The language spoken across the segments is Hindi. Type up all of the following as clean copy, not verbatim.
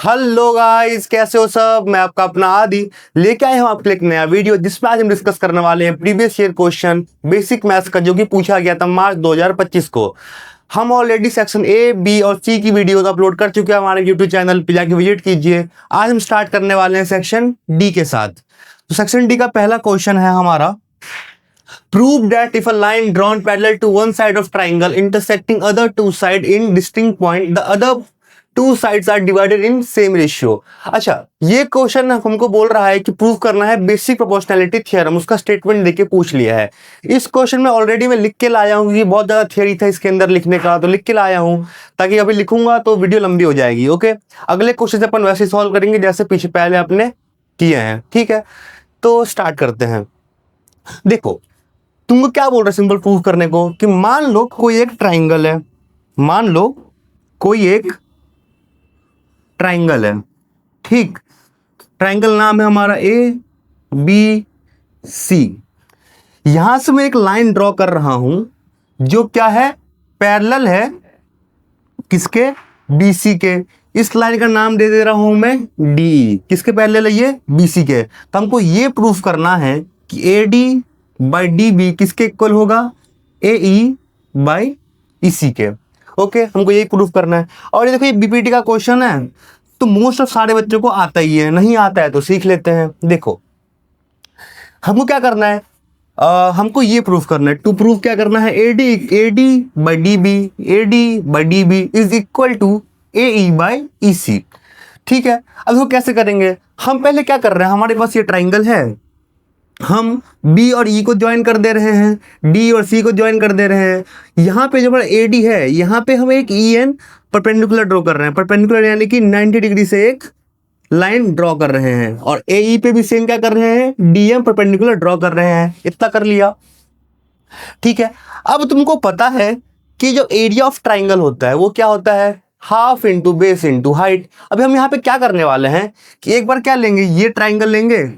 हेलो गाइस, कैसे हो सब। मैं आपका अपना आदि लेके आया हूं आपके लिए एक नया वीडियो जिसमें आज हम डिस्कस करने वाले हैं previous year question basic maths का, जो कि पूछा गया था मार्च 2025 को। हम ऑलरेडी सेक्शन ए, बी और सी की वीडियोस अपलोड कर चुके हैं हमारे यूट्यूब चैनल पे, जाके विजिट कीजिए। आज हम स्टार्ट करने वाले हैं सेक्शन डी के साथ। तो सेक्शन डी का पहला क्वेश्चन है हमारा, prove that if a line drawn parallel to one side of triangle intersecting other two sides in distinct point, the other two sides are divided in same ratio। अच्छा, ये क्वेश्चन हमको बोल रहा है कि प्रूव करना है बेसिक प्रोपोर्शनैलिटी थ्योरम, उसका स्टेटमेंट देके पूछ लिया है। इस क्वेश्चन में ऑलरेडी मैं लिख के लाया हूँ, ये बहुत ज्यादा थ्योरी था इसके अंदर लिखने का, तो लिख के लाया हूँ ताकि अभी लिखूंगा तो वीडियो लंबी हो जाएगी। ओके, अगले क्वेश्चन से अपन वैसे सॉल्व करेंगे जैसे पीछे पहले अपने किए हैं। ठीक है, तो स्टार्ट करते हैं। देखो, तुमको क्या बोल रहे हैं सिंपल प्रूफ करने को कि मान लो कोई एक ट्राइंगल है, मान लो कोई एक ट्राइंगल है। ठीक, ट्राइंगल नाम है हमारा ए बी सी। यहां से मैं एक लाइन ड्रॉ कर रहा हूं जो क्या है, पैरेलल है किसके, बी सी के। इस लाइन का नाम दे दे रहा हूं मैं डी। किसके पैरेलल है ये, बी सी के। तो हमको ये प्रूफ करना है कि A D by D B किसके इक्वल होगा, ए ई बाई ई सी के। ओके, हमको यही प्रूफ करना है। और ये देखो, ये बीपीटी का क्वेश्चन है तो मोस्ट ऑफ सारे बच्चों को आता ही है, नहीं आता है तो सीख लेते हैं। देखो, हमको क्या करना है, हमको ये प्रूफ करना है। टू प्रूफ क्या करना है, A D by D B, A D by D B is equal to A E by E C. ठीक है, अब इसको कैसे करेंगे, हम पहले क्या कर रहे हैं, हमारे पास ये ट्राइंगल है, हम B और E को ज्वाइन कर दे रहे हैं, D और C को ज्वाइन कर दे रहे हैं। यहाँ पे जो हमारा AD है, यहाँ पे हम एक EN परपेंडिकुलर ड्रॉ कर रहे हैं। परपेंडिकुलर यानी कि 90 डिग्री से एक लाइन ड्रॉ कर रहे हैं। और AE पे भी सेम क्या कर रहे हैं, DM परपेंडिकुलर ड्रॉ कर रहे हैं। इतना कर लिया। ठीक है, अब तुमको पता है कि जो एरिया ऑफ ट्राइंगल होता है वो क्या होता है, half into base into height. अभी हम यहाँ पे क्या करने वाले हैं कि एक बार क्या लेंगे, ये ट्राइंगल लेंगे,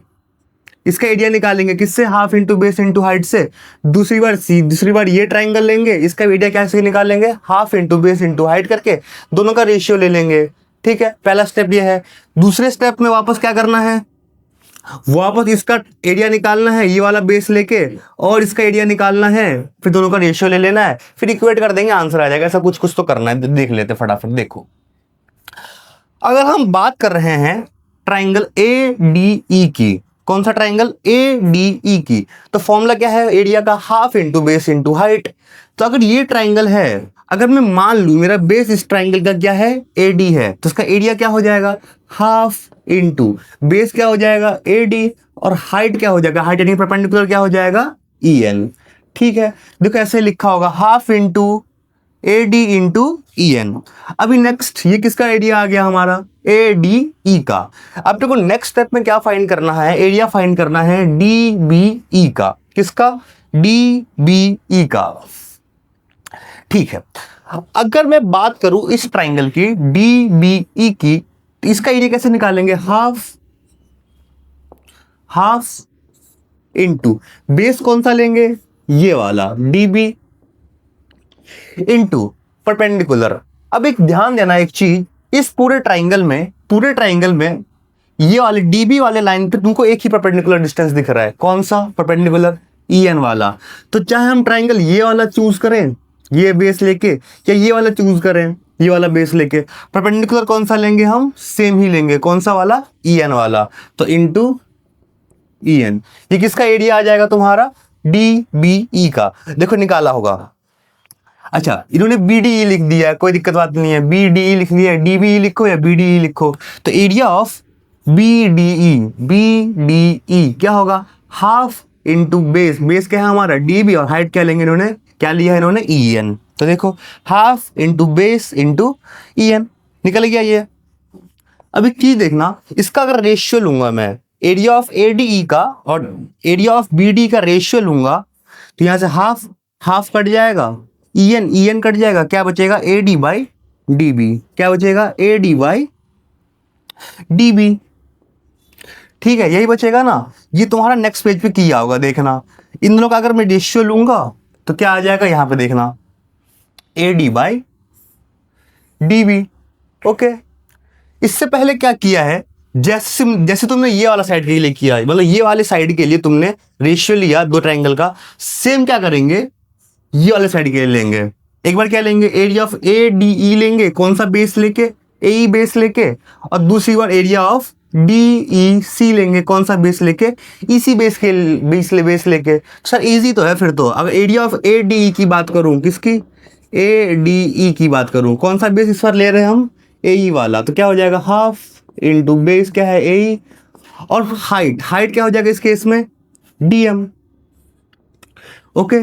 इसका एरिया निकालेंगे किससे, half into base into height से। दूसरी बार ये ट्राइंगल लेंगे, इसका एरिया कैसे निकालेंगे, half into base into height करके दोनों का रेशियो ले लेंगे। ठीक है, पहला स्टेप ये है। दूसरे स्टेप में वापस क्या करना है, वापस इसका एरिया निकालना है, ये वाला बेस लेके, और इसका एरिया निकालना है, फिर दोनों का रेशियो ले लेना है, फिर इक्वेट कर देंगे, आंसर आ जाएगा। ऐसा कुछ कुछ तो करना है, देख लेते फटाफट। देखो, अगर हम बात कर रहे हैं ट्राइंगल ए डी ई की, कौन सा ट्राइंगल, ए डी ई की, तो फॉर्मूला क्या है एरिया का, half into base into height. तो अगर ये ट्राइंगल है, अगर मैं मान लूं मेरा बेस इस ट्राइंगल का क्या है, ए डी है, तो इसका एरिया क्या हो जाएगा, हाफ इंटू बेस क्या हो जाएगा, ए डी, और हाइट क्या हो जाएगा, हाइट यानी परपेंडिकुलर क्या हो जाएगा, ई एन। ठीक है, देखो ऐसे लिखा होगा, half into A D into E N. अभी नेक्स्ट ये किसका एरिया आ गया हमारा, ए डी ई का। अब देखो नेक्स्ट स्टेप में क्या फाइंड करना है, एरिया फाइंड करना है डी बी ई का। किसका, डी बी ई का। ठीक है, अगर मैं बात करूं इस ट्राइंगल की डी बी ई की, तो इसका एरिया कैसे निकालेंगे, हाफ इंटू बेस कौन सा लेंगे, ये वाला डी बी इंटू परपेंडिकुलर। अब एक ध्यान देना एक चीज, इस पूरे ट्राइंगल में ये वाले डीबी वाले लाइन पे तुमको एक ही परपेंडिकुलर डिस्टेंस दिख रहा है, कौन सा, परपेंडिकुलर ई एन वाला। तो चाहे हम ट्राइंगल ये वाला चूज करें ये बेस लेके, या ये वाला चूज करें ये वाला बेस लेके, परपेंडिकुलर कौन सा लेंगे, हम सेम ही लेंगे, कौन सा वाला, ई एन वाला। तो इंटू ई एन, ये किसका एरिया आ जाएगा तुम्हारा, डी बी ई का। देखो निकाला होगा। अच्छा, इन्होंने बी डी ई लिख दिया है, कोई दिक्कत बात नहीं है, बी डी ई लिख दिया है, डी बी ई लिखो या बी डी ई लिखो। तो area of B D E क्या होगा, हाफ इंटू बेस क्या है हमारा, डी बी, और हाइट क्या लेंगे इन्होंने, क्या लिया है इन्होंने, ई एन। तो देखो half into base into E N, निकल गया ये। अब एक चीज देखना, इसका अगर रेशियो लूंगा मैं, area of A D E का और एरिया ऑफ बी डी का रेशियो लूंगा, तो यहां से हाफ कट जाएगा, ई एन कट जाएगा, क्या बचेगा, A D by D B. क्या बचेगा, A D by D B. ठीक है, यही बचेगा ना। ये तुम्हारा नेक्स्ट पेज पे किया होगा, देखना। इन दोनों का अगर मैं रेशियो लूंगा तो क्या आ जाएगा, यहां पे देखना, A D by D B. Okay, इससे पहले क्या किया है, जैसे तुमने ये वाला साइड के लिए किया है, मतलब ये वाले साइड के लिए तुमने रेशियो लिया दो ट्रायंगल का, सेम क्या करेंगे ये वाले साइड के लिए लेंगे। एक बार क्या लेंगे, area of A D E लेंगे, कौन सा बेस लेके, ए ई बेस लेके, और दूसरी बार एरिया ऑफ डी ई सी लेंगे, कौन सा बेस लेके, इसी बेस के बेस लेके। सर इजी तो है फिर तो। अगर area of A D E की बात करूं, किसकी, ए डी ई की बात करूं, कौन सा बेस इस बार ले रहे हैं हम, ए ई वाला, तो क्या हो जाएगा हाफ इंटू बेस क्या है ए ई, और हाइट क्या हो जाएगा इस केस में डी एम। ओके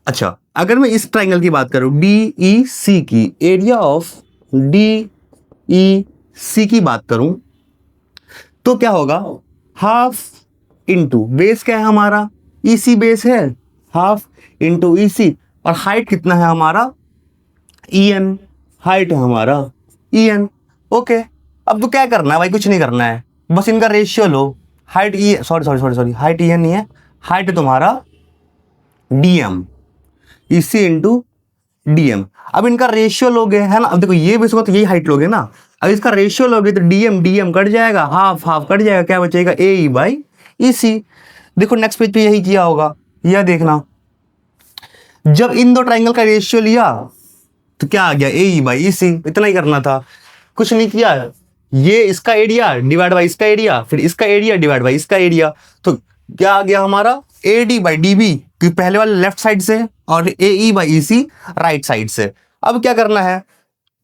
अच्छा, अगर मैं इस ट्राइंगल की बात करूं डी ई सी की, एरिया ऑफ डी ई सी की बात करूं तो क्या होगा, हाफ इंटू बेस क्या है हमारा, ई सी बेस है, हाफ इंटू ई सी, और हाइट कितना है हमारा ई एन, हाइट है हमारा ई एन। ओके अब तो क्या करना है भाई, कुछ नहीं करना है, बस इनका रेशियो लो, हाइट ई, सॉरी हाइट ई एन नहीं है, हाइट है तुम्हारा डी एम, ई सी इंटू डी एम। अब इनका रेशियो लोगे है ना, अब देखो ये बेस होगा तो यही हाइट लोगे ना, अब इसका रेशियो लोगे तो डी एम कट जाएगा, हाफ हाफ कट जाएगा, क्या बचेगा ए ई बाई ई सी। देखो नेक्स्ट पेज पे यही किया होगा, यह देखना जब इन दो ट्राइंगल का रेशियो लिया तो क्या आ गया ए ई बाई ई सी, इतना ही करना था, कुछ नहीं किया। ये इसका एरिया डिवाइड बाई इसका एरिया, फिर इसका एरिया डिवाइड बाई इसका एरिया, तो क्या आ गया हमारा A D by D B, क्योंकि पहले वाले लेफ्ट साइड से, और A E by E C right side से। अब क्या करना है,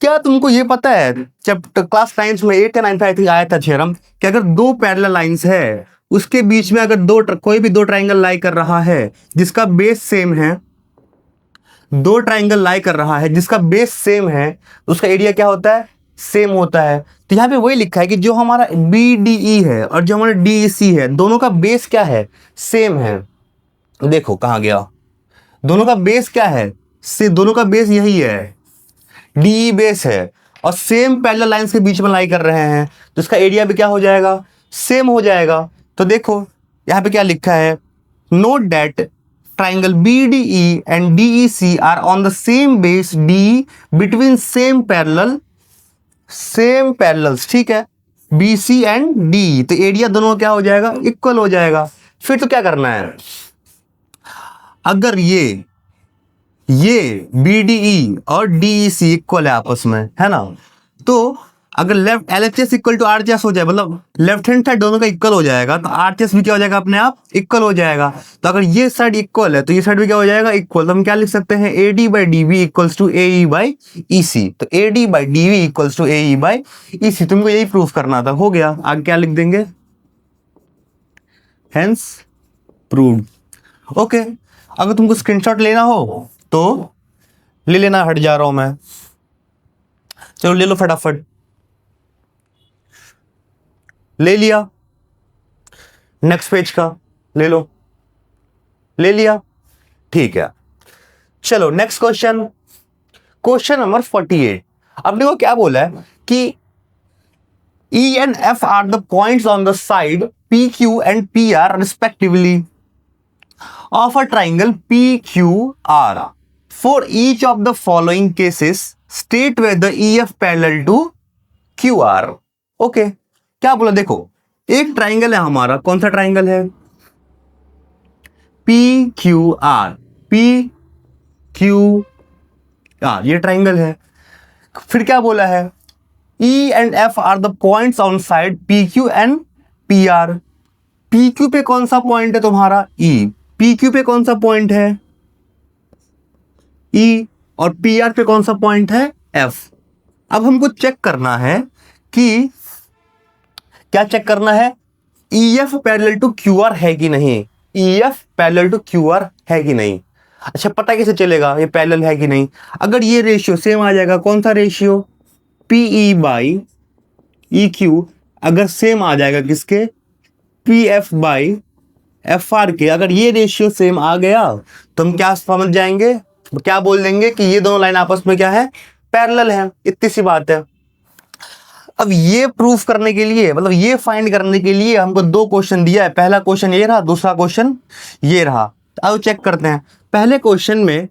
क्या तुमको ये पता है जब क्लास 9 में 8 या 9 में आया था थ्योरम कि अगर दो पैरेलल लाइंस है उसके बीच में अगर कोई भी दो ट्राइंगल लाई कर रहा है जिसका बेस सेम है, दो ट्राइंगल लाई कर रहा है जिसका बेस सेम है, उसका एरिया क्या होता है, सेम होता है। तो यहाँ पे वही लिखा है कि जो हमारा बी डी ई है और जो हमारा डी ई सी है, दोनों का बेस क्या है, सेम है। देखो कहाँ गया, दोनों का बेस क्या है, दोनों का बेस यही है, डी ई बेस है, और सेम पैरेलल लाइंस के बीच में लाई कर रहे हैं, तो इसका एरिया भी क्या हो जाएगा, सेम हो जाएगा। तो देखो यहाँ पे क्या लिखा है, note that triangle BDE and DEC are on the same base D between same parallels, ठीक है, BC and DE, तो एरिया दोनों क्या हो जाएगा, इक्वल हो जाएगा। फिर तो क्या करना है, अगर ये BDE और DEC इक्वल है आपस में, है ना, तो अगर left LHS equal to RHS हो जाए, मतलब लेफ्ट हैंड साइड दोनों का इक्वल हो जाएगा, तो RHS भी क्या हो जाएगा, अपने आप इक्वल हो जाएगा। तो अगर ये साइड इक्वल है तो ये साइड भी क्या हो जाएगा, इक्वल। तो हम क्या लिख सकते हैं, AD by DB equals to AE by EC, तो AD by DB equals to AE by EC। तुमको यही प्रूफ करना था, हो गया। आगे क्या लिख देंगे, हेंस प्रूव्ड। ओके अगर तुमको स्क्रीनशॉट लेना हो तो ले लेना, हट जा रहा हूं मैं, चलो ले लो फटाफट। ले लिया, नेक्स्ट पेज का ले लो, ले लिया, ठीक है। चलो नेक्स्ट क्वेश्चन, क्वेश्चन नंबर 48। अब देखो क्या बोला है कि E and F are the points on the side PQ and PR respectively of a triangle PQR. For each of the following cases, state whether EF parallel to QR. Okay क्या बोला, देखो एक ट्राइंगल है हमारा, कौन सा ट्राइंगल है, PQR, PQR ये ट्राइंगल है। फिर क्या बोला है, E and F are the points on side PQ and PR. PQ पे कौन सा पॉइंट है तुम्हारा, E, PQ पे कौन सा पॉइंट है E, और PR पे कौन सा पॉइंट है F। अब हमको चेक करना है कि क्या चेक करना है, EF पैरेलल टू QR है कि नहीं, EF पैरेलल टू QR है कि नहीं। अच्छा पता कैसे चलेगा ये पैरेलल है कि नहीं, अगर ये रेशियो सेम आ जाएगा, कौन सा रेशियो, PE बाई EQ, अगर सेम आ जाएगा किसके, PF बाई FR के, अगर ये रेशियो सेम आ गया तो हम क्या समझ जाएंगे, क्या बोल देंगे कि ये दोनों लाइन आपस में क्या है, पैरेलल है, इतनी सी बात है। अब ये प्रूफ करने के लिए, मतलब ये फाइंड करने के लिए हमको दो क्वेश्चन दिया है, पहला क्वेश्चन ये रहा, दूसरा क्वेश्चन ये रहा। अब चेक करते हैं, पहले क्वेश्चन में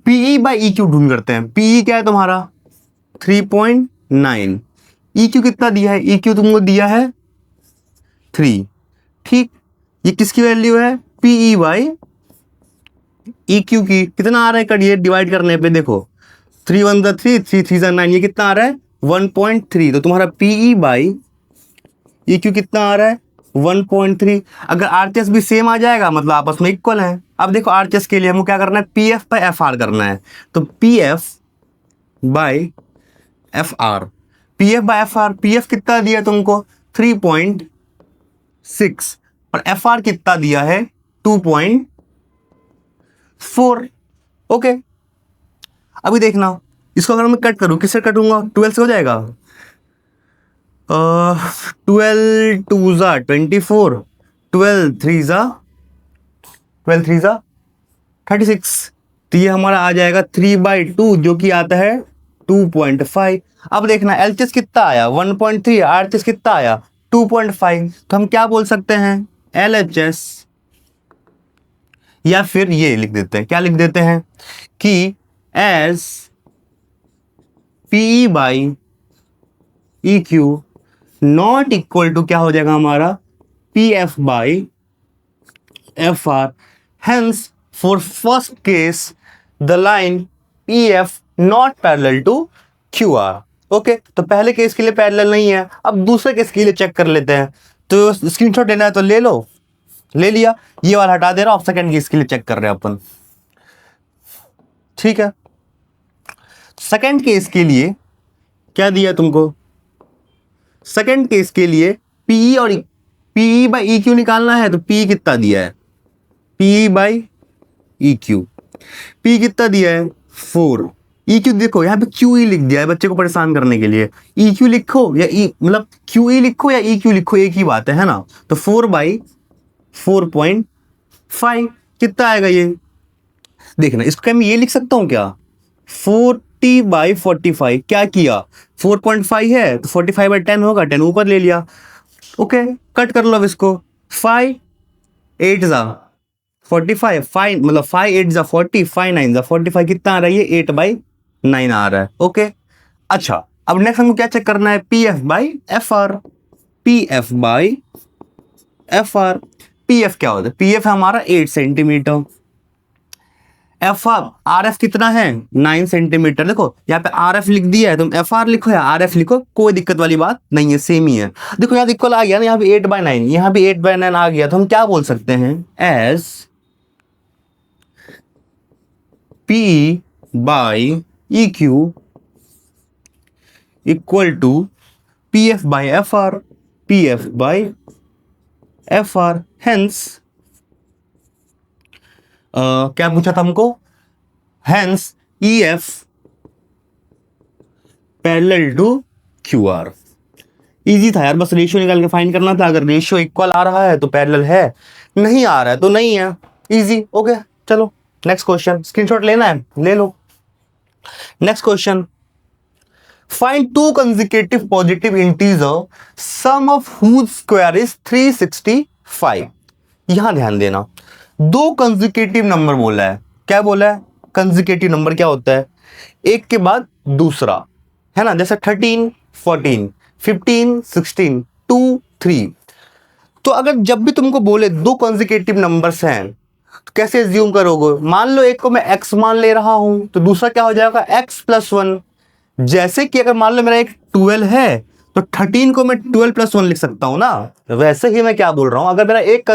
PE बाई EQ ढूंढ करते हैं। PE क्या है तुम्हारा 3.5 9। EQ कितना दिया है? EQ तुमको दिया है 3। ठीक, ये किसकी वैल्यू है? PE बाई EQ की। कितना आ रहा है कट ये डिवाइड करने पे? देखो 3 1 3, 3 3 9, ये कितना आ रहा है? 1.3। तो तुम्हारा PE बाई EQ कितना आ रहा है? 1.3। अगर RHS भी सेम आ जाएगा मतलब आपस में इक्वल है। अब देखो RHS के लिए हमको क्या करना है? PF बाई FR करना है। तो PF by FR, PF by FR, PF कितना दिया तुमको? 3.6 और FR कितना दिया है? 2.4। ओके, अभी देखना इसको अगर मैं कट करूं, किससे कटूंगा? 12 से हो जाएगा। 12 2 जा 24, 12 3 जा 36। तो ये हमारा आ जाएगा 3/2 जो कि आता है 2.5। अब देखना LHS कितना आया? 1.3। RHS कितना आया? 2.5। तो हम क्या बोल सकते हैं? LHS, या फिर ये लिख देते हैं, क्या लिख देते हैं कि as PE by EQ not equal to क्या हो जाएगा हमारा? PF by FR। Hence for first case the line PF not parallel to QR। Okay, तो पहले केस के लिए पैरेलल नहीं है। अब दूसरे केस के लिए चेक कर लेते हैं। तो स्क्रीनशॉट लेना है तो ले लो, ले लिया। ये वाला हटा दे रहा हूं, सेकंड केस के लिए चेक कर रहे हैं अपन। ठीक है, सेकंड केस के लिए क्या दिया तुमको? सेकंड केस के लिए PE और PE बाई EQ निकालना है। तो PE कितना दिया है? PE बाई EQ, P कितना दिया है? 4। EQ देखो यहाँ पे QE लिख दिया है बच्चे को परेशान करने के लिए। EQ लिखो या मतलब QE लिखो या EQ लिखो, एक ही बात है ना। तो 4/4.5 कितना आएगा ये? देखना, इसको मैं ये लिख सकता हूं क्या? 40/45। क्या किया? 4.5 है तो 45/10 होगा, 10 ऊपर ले लिया। ओके, कट कर लो अब इसको। 5 8 जा 45, 5 मतलब 5 8 जा 40, 5 9 जा 45, कितना आ रहा है ये? 8/9 आ रहा है। ओके, अच्छा अब नेक्स्ट हमको क्या चेक करना है? PF by FR। PF by FR, PF क्या होता है? PF है हमारा 8 सेंटीमीटर। RF कितना है? 9 सेंटीमीटर। देखो यहाँ पे RF लिख दिया है, तुम FR लिखो या RF लिखो, कोई दिक्कत वाली बात नहीं है, सेम ही है। देखो यहाँ इक्वल आ गया ना, यहाँ पे 8/9, यहाँ भी 8/9 आ गया। तो हम क्या बोल सकते हैं? As PE by EQ equal to PF by FR, PF by FR। Hence क्या पूछा था हमको? Hence EF parallel to QR। Easy था यार, बस रेशियो निकाल के फाइंड करना था। अगर रेशियो इक्वल आ रहा है तो पैरेलल है, नहीं आ रहा है तो नहीं है। इजी। ओके, चलो नेक्स्ट क्वेश्चन। स्क्रीनशॉट लेना है ले लो। Next question, find two consecutive positive integer sum of whose square is 365। यहां ध्यान देना, दो कंसेक्यूटिव नंबर बोला है। क्या बोला है? कंसेक्यूटिव नंबर क्या होता है? एक के बाद दूसरा, है ना। जैसे 13 14 15 16 2 3। तो अगर जब भी तुमको बोले दो कंसेक्यूटिव नंबर्स हैं तो कैसे एज्यूम करोगे? मान लो एक को मैं x मान ले रहा हूं तो दूसरा क्या हो जाएगा? x+1। जैसे कि अगर मान लो मेरा एक 12 है तो 13 को मैं 12+1 लिख सकता हूं ना। वैसे ही मैं क्या बोल रहा हूं, अगर मेरा एक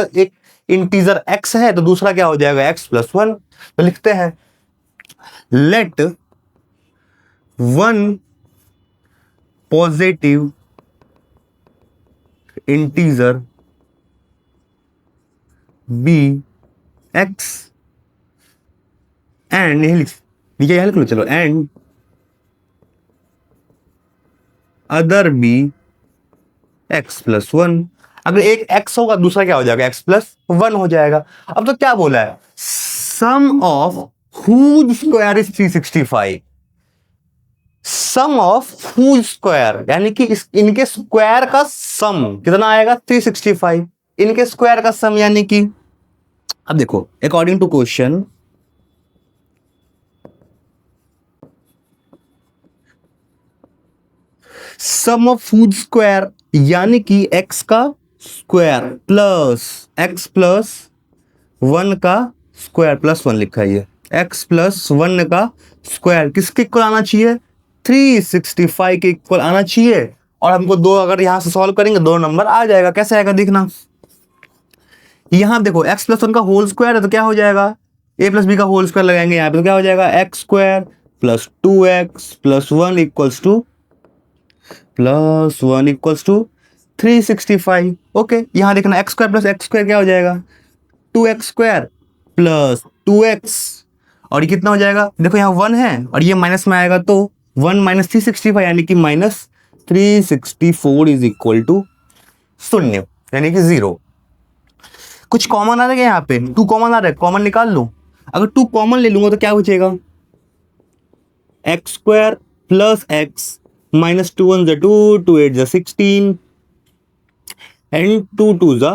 इंटीजर x है तो दूसरा क्या हो जाएगा? x+1। तो लिखते हैं let one positive integer be x and यही लिख लो, चलो, एंड अदर बी x+1। अगर एक x होगा दूसरा क्या हो जाएगा? x+1 हो जाएगा। अब तो क्या बोला है? Sum of whose square is 365। Sum of whose square यानी कि इनके स्क्वायर का सम कितना आएगा? 365। इनके स्क्वायर का सम यानी कि, अब देखो according to question, sum of food square यानी कि x का स्क्वायर प्लस x प्लस 1 का स्क्वायर प्लस 1 लिखा है ये x प्लस 1 का स्क्वायर किसके इक्वल आना चाहिए 365 के इक्वल आना चाहिए। और हमको दो अगर यहां से सॉल्व करेंगे दो नंबर आ जाएगा। कैसे आएगा देखना, यहां देखो x प्लस 1 का होल स्क्वायर है तो क्या हो जाएगा a प्लस बी का होल स्क्वायर लगाएंगे यहाँ पे तो क्या हो जाएगा x square plus 2x plus 1 equals to 365। Okay, यहां देखना x square plus x square क्या हो जाएगा 2x स्क्वायर प्लस 2x और ये कितना हो जाएगा, देखो यहाँ 1 है और ये माइनस में आएगा तो 1 माइनस 365 यानी कि माइनस 364 इज इक्वल टू 0 यानी कि 0। कुछ कॉमन आ रहा है यहाँ पे 2 कॉमन आ रहा है, कॉमन निकाल लो। अगर 2 कॉमन ले लूंगा तो क्या बचेगा x square plus x minus 2 1 2 2 8 16 and 2 2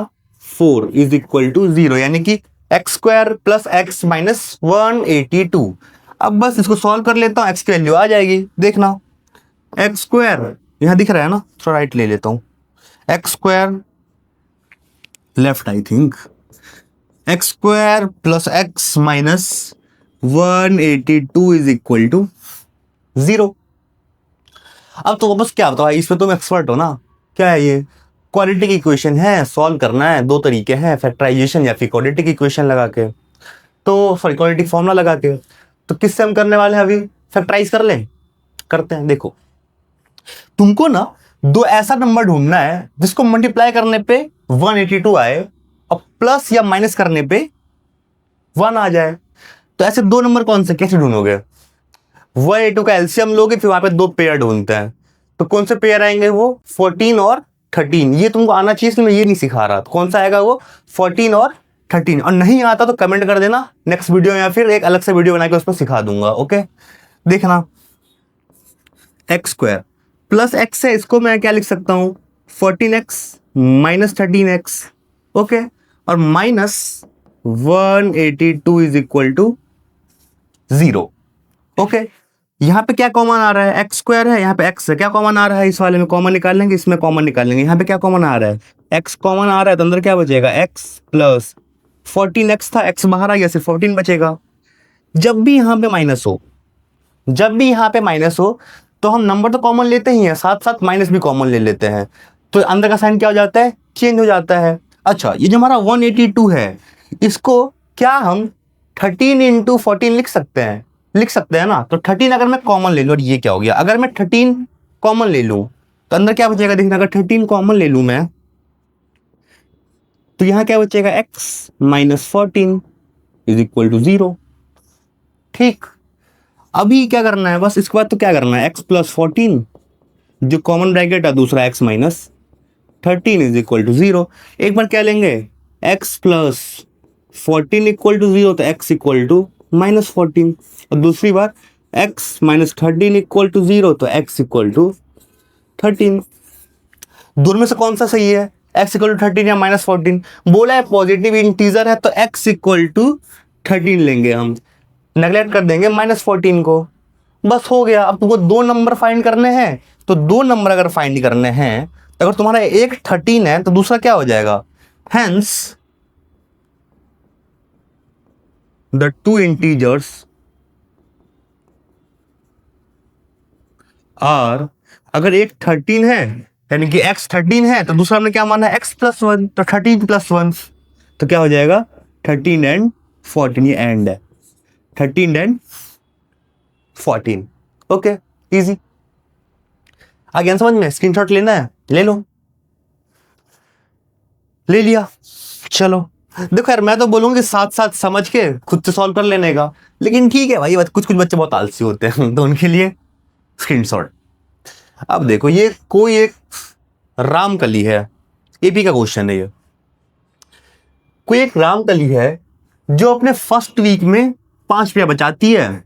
4 is equal to 0 यानी कि x square plus x minus 182। अब बस इसको सॉल्व कर लेता हूँ, एक्स की वैल्यू आ जाएगी। देखना एक्स स्क्वायर यहाँ दिख रहा है ना, थोड़ा राइट ले लेता हूँ। X square left I think, x square plus x minus 182 is equal to 0। अब तो बस क्या बताओ, इसमें तुम एक्सपर्ट हो ना, क्या है ये क्वाड्रेटिक इक्वेशन है, सॉल्व करना है। दो तरीके हैं, फैक्टराइजेशन या फिर क्वाड्रेटिक इक्वेशन लगा के, तो सॉरी क्वाड्रेटिक फॉर्मूला लगा के। तो किससे हम करने वाले हैं अभी, फैक्टराइज कर लें, करते हैं। देखो तुमको ना दो ऐसा नंबर ढूंढना है जिसको मल्टीप्लाई करने पे 182 आए और प्लस या माइनस करने पे 1 आ जाए। तो ऐसे दो नंबर कौन से, कैसे ढूंढोगे, 182 का एलसीएम लोगे, फिर वहां पे दो पेयर ढूंढते हैं। तो कौन से पेयर आएंगे, वो 14 और 13। ये तुमको आना चाहिए, इसलिए मैं ये नहीं सिखा रहा। तो कौन सा आएगा वो 14 और 13। और नहीं आता तो कमेंट कर देना, नेक्स्ट वीडियो या फिर एक अलग से वीडियो बना के उसमें सिखा दूंगा। ओके, देखना एक्स स्क्वायर प्लस एक्स है, इसको मैं क्या लिख सकता हूं 14x माइनस 13x। ओके, और minus 182 is equal to 0। Okay, यहां पे क्या कॉमन आ रहा है, एक्स स्क्वायर है, यहाँ पे एक्स है, क्या कॉमन आ रहा है, इस वाले में कॉमन निकाल लेंगे, इसमें कॉमन निकाल लेंगे। यहाँ पे क्या कॉमन आ रहा है, एक्स कॉमन आ रहा है, तो अंदर क्या बचेगा एक्स प्लस 14x था, एक्स बाहर आ गया, सिर्फ 14 बचेगा। जब भी यहाँ पे माइनस हो, जब भी यहाँ पे माइनस हो तो हम नंबर तो कॉमन लेते ही हैं, साथ साथ माइनस भी कॉमन ले लेते हैं, तो अंदर का साइन क्या हो जाता है, चेंज हो जाता है। अच्छा, ये जो हमारा 182 है, इसको क्या हम 13 इंटू 14 लिख सकते हैं, लिख सकते हैं ना। तो 13 अगर मैं कॉमन ले लूँ, और ये क्या हो गया, अगर मैं 13 कॉमन ले लूँ तो अंदर क्या बचेगा, देखना अगर 13 कॉमन ले लूँ मैं तो यहाँ क्या बचेगा, x minus 14 is equal to 0। ठीक, अभी क्या करना है, बस इसके बाद तो क्या करना है, x प्लस 14 जो कॉमन ब्रैकेट है, दूसरा x minus 13 is equal to 0। एक बार क्या लेंगे, x प्लस 14 इक्वल टू 0, तो x इक्वल टू माइनस 14, और दूसरी बार x माइनस 13 इक्वल टू 0, तो x इक्वल टू 13। दोनों में से कौन सा सही है, x इक्वल टू 13 या माइनस 14। बोला है पॉजिटिव इंटीजर है तो x इक्वल टू 13 लेंगे हम, नेगलेक्ट कर देंगे माइनस 14 को, बस हो गया। अब तुमको दो नंबर फाइंड करने हैं, तो दो नंबर अगर फाइंड करने हैं तो अगर तुम्हारा एक 13 है तो दूसरा क्या हो जाएगा, hence the two integers are, अगर एक 13 है यानी कि x 13 है तो दूसरा हमने क्या माना है, x प्लस 1, तो 13 प्लस 1 तो क्या हो जाएगा 13 एंड 14, ये एंड है 13 एंड 14। ओके, इजी, आ गया समझ में। स्क्रीनशॉट लेना है ले लो, ले लिया, चलो। देखो यार, मैं तो बोलूंगी साथ साथ समझ के खुद से सॉल्व कर लेने का, लेकिन ठीक है भाई, कुछ कुछ बच्चे बहुत आलसी होते हैं तो उनके लिए स्क्रीनशॉट। अब देखो, ये कोई एक रामकली है, एपी का क्वेश्चन है ये। कोई एक रामकली है जो अपने फर्स्ट वीक में 5 रुपया बचाती है,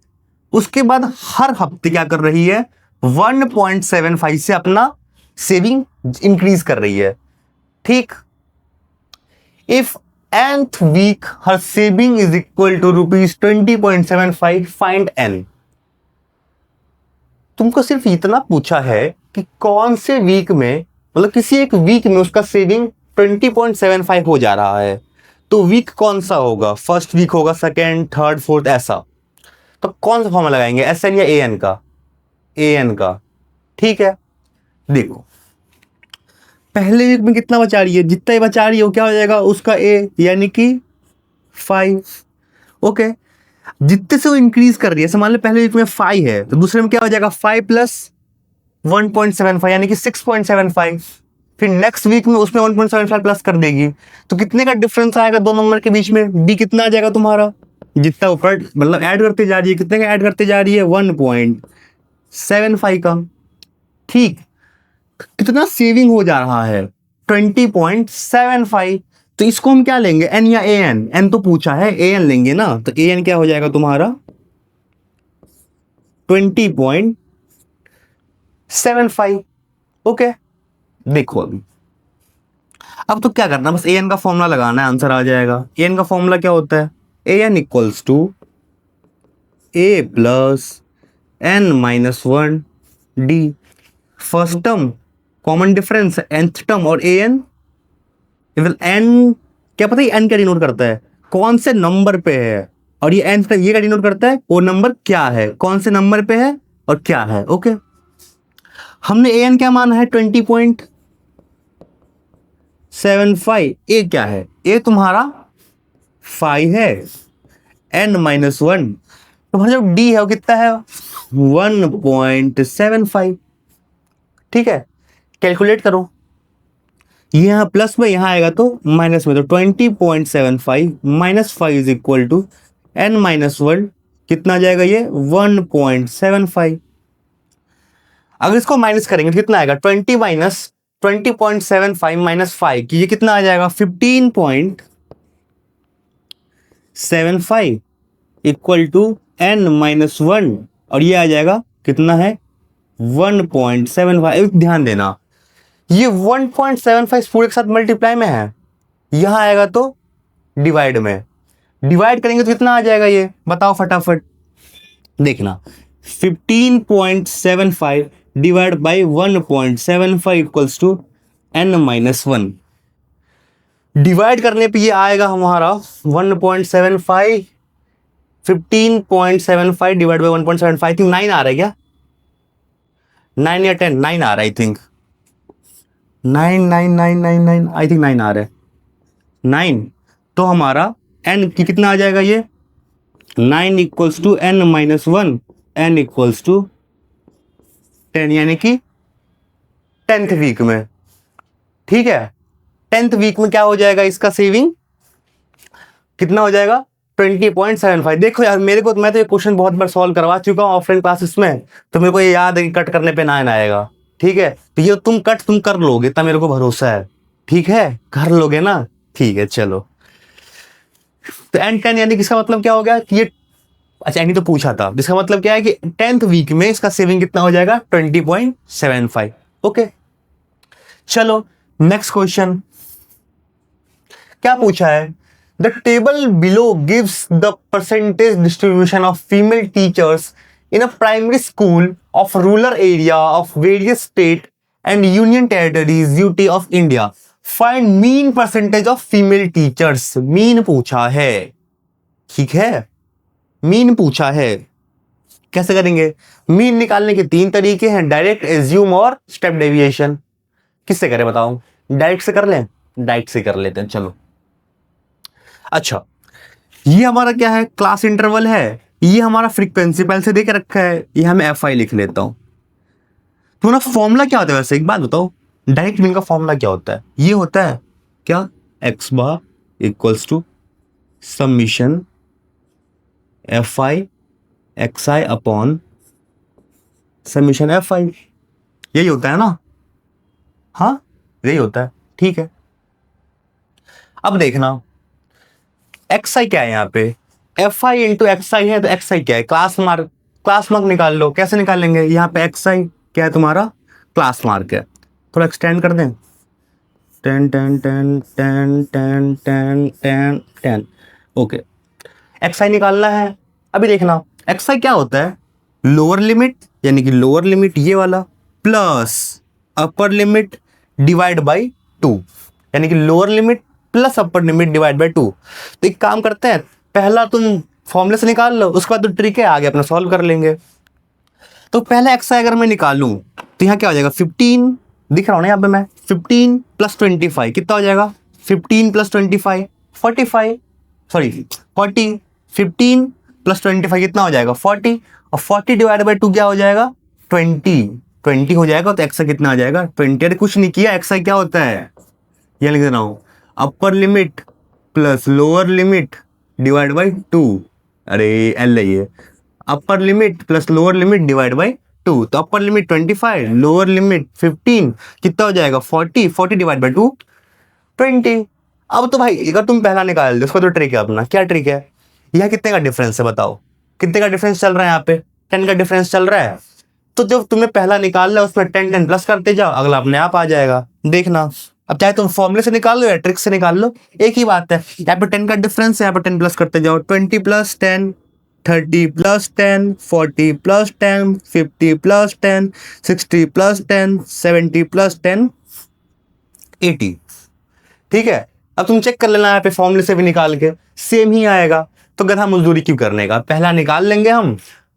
उसके बाद हर हफ्ते क्या कर रही है, 1.75 से अपना सेविंग इंक्रीज कर रही है। ठीक, if nth week her saving is equal to ₹20.75, find n। तुमको सिर्फ इतना पूछा है कि कौन से वीक में, मतलब किसी एक वीक में उसका सेविंग 20.75 हो जा रहा है, तो वीक कौन सा होगा, फर्स्ट वीक होगा, सेकेंड, थर्ड, फोर्थ, ऐसा। तो कौन सा फॉर्मूला लगाएंगे, एस एन या ए एन का, ए एन का। ठीक है, देखो पहले वीक में कितना बचा रही है, जितना ही बचा रही है वो क्या हो जाएगा उसका ए, यानी कि 5। ओके, जितने से वो इंक्रीज कर रही है, मान लो पहले वीक में 5 है तो दूसरे में क्या हो जाएगा 5 प्लस 1.75 यानी कि 6.75। फिर नेक्स्ट वीक में उसमें 1.75 प्लस कर देगी, तो कितने का डिफरेंस आएगा दो नंबर के बीच में, डी कितना आ जाएगा तुम्हारा, जितना ऊपर मतलब ऐड करते जा रही है, कितने का ऐड करते जा रही है 1.75 का। ठीक, कितना सेविंग हो जा रहा है 20.75। तो इसको हम क्या लेंगे, एन या ए एन, एन तो पूछा है, ए एन लेंगे ना, तो ए एन क्या हो जाएगा तुम्हारा 20.75। ओके, देखो अब तो क्या करना, बस ए एन का फॉर्मूला लगाना है, आंसर आ जाएगा। ए एन का फॉर्मूला क्या होता है, A N equals to A plus N minus 1 D. First term common difference, nth term, और ए एन, एन क्या पता है एन क्या डिनोट करता है, कौन से नंबर पे है, और ये nth ये क्या डिनोट करता है, वो नंबर क्या है, कौन से नंबर पे है और क्या है। ओके, हमने ए एन क्या माना है 20.75, ए क्या है, ए तुम्हारा 5 है, एन माइनस 1, तुम्हारा जो डी है वो कितना है 1.75। ठीक है, कैलकुलेट करो, ये यहाँ प्लस में यहाँ आएगा तो माइनस में, तो 20.75 minus 5 is equal to n minus 1, कितना आ जाएगा ये 1.75। अगर इसको माइनस करेंगे तो कितना आएगा 20.75 माइनस 5 कि ये कितना आ जाएगा 15.75 इक्वल टू एन माइनस 1, और ये आ जाएगा कितना है 1.75। ध्यान देना ये 1.75 पूरे के साथ मल्टीप्लाई में है, यहां आएगा तो डिवाइड में, डिवाइड करेंगे तो कितना आ जाएगा ये बताओ फटाफट, देखना 15.75 divide by 1.75 equals to n minus 1। Divide करने पे ये आएगा हमारा 1.75, 15.75 डिवाइड बाई 1.75, आई थिंक 9 आ रहा है क्या, 9 या 10, 9 आ रहा है आई थिंक, 9 आई थिंक 9 आ रहा है, 9। तो हमारा n की कितना आ जाएगा ये 9 equals to n minus 1, n equals to 10, यानी कि 10th वीक में। ठीक है, 10th वीक में क्या हो जाएगा इसका सेविंग, कितना हो जाएगा 20.75। देखो यार मेरे को, मैं तो ये क्वेश्चन बहुत बार सॉल्व करवा चुका हूँ ऑफलाइन क्लासेस में, तो मेरे को ये याद है कि कट करने पे 9 आएगा। ठीक है, तो ये तुम कट तुम कर लोगे, इतना मेरे को भरोसा है। ठीक है, कर लोगे ना, ठीक है चलो। तो एन 10 यानी किसका मतलब क्या हो गया कि ये, अच्छा एनी तो पूछा था, जिसका मतलब क्या है कि 10th वीक में इसका सेविंग कितना हो जाएगा 20.75। ओके, चलो नेक्स्ट क्वेश्चन क्या पूछा है, the table below gives the percentage distribution of female teachers in a primary school of rural area of various state and union territories UT of India. Find mean percentage of female teachers. Mean पूछा है, ठीक है, मीन पूछा है, कैसे करेंगे, मीन निकालने के 3 तरीके हैं, डायरेक्ट, एज्यूम और स्टेप डेविएशन। किससे करें बताओ, डायरेक्ट से कर लें, डायरेक्ट से कर लेते हैं चलो। अच्छा, ये हमारा क्या है, क्लास इंटरवल है, ये हमारा फ्रीक्वेंसी पहले से देके रखा है, ये हमें एफ आई लिख लेता हूं। तो ना फॉर्मूला क्या होता है, वैसे एक बात बताओ, डायरेक्ट मीन का फॉर्मूला क्या होता है, ये होता है क्या, x bar equals to summation f i x i upon summation f i, यही होता है ना, हाँ यही होता है। ठीक है, अब देखना एक्स आई क्या है, यहाँ पे एफ आई इंटू एक्स आई है, तो एक्स आई क्या है, क्लास मार्क निकाल लो, कैसे निकालेंगे, यहाँ पे एक्स आई क्या है तुम्हारा क्लास मार्क है, थोड़ा एक्सटेंड कर दें, 10 10 10 10 10 10 10 10। ओके, एक्स आई निकालना है। अभी देखना एक्स आई क्या होता है, लोअर लिमिट, यानी कि लोअर लिमिट ये वाला, plus upper limit divide by 2, यानी कि lower limit plus upper limit divide by 2। तो एक काम करते हैं, पहला तुम फॉर्मूले से निकाल लो, उसके बाद तो ट्रिक है, आगे अपना सॉल्व कर लेंगे। तो पहला एक्स अगर मैं निकालूं तो यहाँ क्या हो जाएगा, 15 दिख रहा हो ना यहाँ पे मैं, 15 प्लस 25 कितना हो जाएगा, 15 प्लस 25 45, सॉरी 40, 15 प्लस 25 कितना हो जाएगा 40, और 40 डिवाइड बाई 2 क्या हो जाएगा 20 हो जाएगा। तो एक्स कितना आ जाएगा 20। अरे कुछ नहीं किया, एक्स क्या होता है, ये लिख रहा हूँ, upper limit plus lower limit divide by 2, अरे एल है ये, upper limit plus lower limit divide by 2। तो अपर लिमिट 25, लोअर लिमिट 15, कितना हो जाएगा 40, 40 डिवाइड बाई 2 20। अब तो भाई अगर तुम पहला निकाल दो, उसका तो ट्रिक है अपना, क्या ट्रिक है, यह कितने का डिफरेंस है बताओ, कितने का डिफरेंस चल रहा है यहाँ पे, 10 का डिफरेंस चल रहा है। तो जब तुमने पहला निकाल लिया उसमें 10 प्लस करते जाओ, अगला अपने आप आ जाएगा, देखना। अब चाहे तुम फॉर्मूले से निकाल लो या ट्रिक से निकाल लो, एक ही बात है, यहाँ पे 10 का डिफरेंस है, यहाँ पे 10 प्लस करते जाओ, 20 plus 10, 30 plus 10, 40 plus 10, 50 plus 10, 60 plus 10, 70 plus 10, 80। ठीक है, अब तुम चेक कर लेना यहाँ पे फॉर्मूले से भी निकाल के, सेम ही आएगा। तो गधा मजदूरी क्यों करने का, पहला निकाल लेंगे हम,